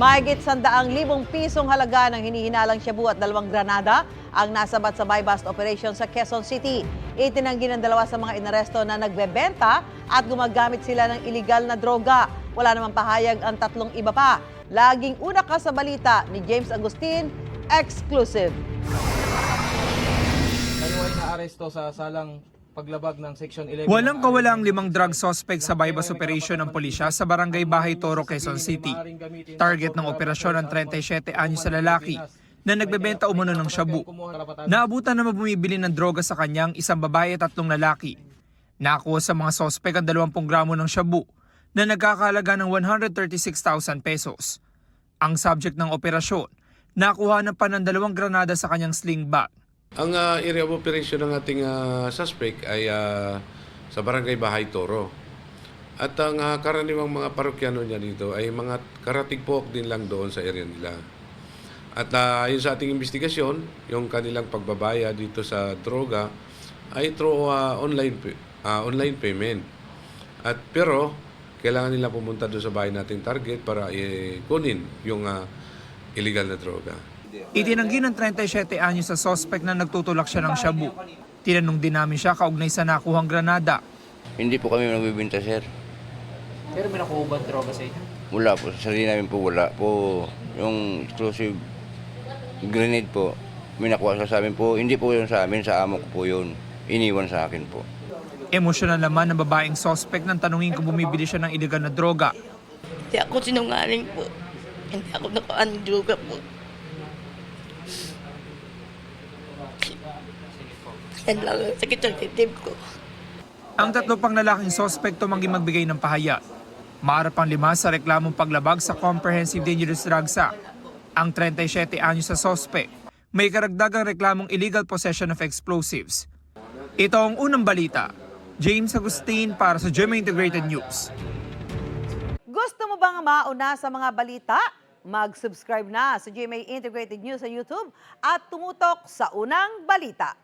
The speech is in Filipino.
Mahigit 100,000 pisong halaga ng hinihinalang shabu at 2 granada ang nasabat sa buy-bust operation sa Quezon City. Itinanggi ng dalawa sa mga inaresto na nagbebenta at gumagamit sila ng iligal na droga. Wala namang pahayag ang 3 iba pa. Laging una ka sa balita ni James Agustin, exclusive. Kayo ay naaresto sa salang paglabag ng Section 11. Walang kawalang 5 drug suspect sa buy-bust operation ng pulisya sa Barangay Bahay Toro, Quezon City. Target ng operasyon ang 37 anyos sa lalaki na nagbebenta umano ng shabu. Naabutan na bumibili ng droga sa kanyang 1 babae at 3 lalaki. Nakuha sa mga suspect ang 20 gramo ng shabu na nagkakahalaga ng 136,000 pesos. Ang subject ng operasyon, nakuha na pa ng 2 granada sa kanyang sling bag. Ang area of operation ng ating suspect ay sa Barangay Bahay Toro. At ang karaniwang mga parokyano niya dito ay mga karatigpok din lang doon sa area nila. At yun sa ating investigasyon, yung kanilang pagbabaya dito sa droga ay through online payment. At pero kailangan nila pumunta doon sa bahay nating target para kunin yung illegal na droga. Itinanggi ng 37 anyos sa suspect na nagtutulak siya ng shabu. Tinanong din namin siya kaugnay sa nakuhang granada. Hindi po kami nagbibinta, sir. Pero may nakuha ba droga sa inyo? Wala po. Sa sarili namin po wala po. Yung exclusive grenade po, may nakuha sa amin po. Hindi po yun sa amin, sa amo ko po yun. Iniwan sa akin po. Emosyonal naman ng babaeng suspect nang tanungin kung bumibili siya ng iligal na droga. Hindi ako sinungaling po. Hindi ako nakaan ng droga po. Yan lang ang sakit sa titib ko. Ang 3 pang lalaking suspect tumanggi magbigay ng pahayag. Maharap ang 5 sa reklamong paglabag sa Comprehensive Dangerous Drugs Act. Ang 37 anyos sa suspect may karagdagang reklamong illegal possession of explosives. Ito ang unang balita. James Agustin para sa GMA Integrated News. Gusto mo bang mauna sa mga balita? Mag-subscribe na sa GMA Integrated News sa YouTube at tumutok sa unang balita.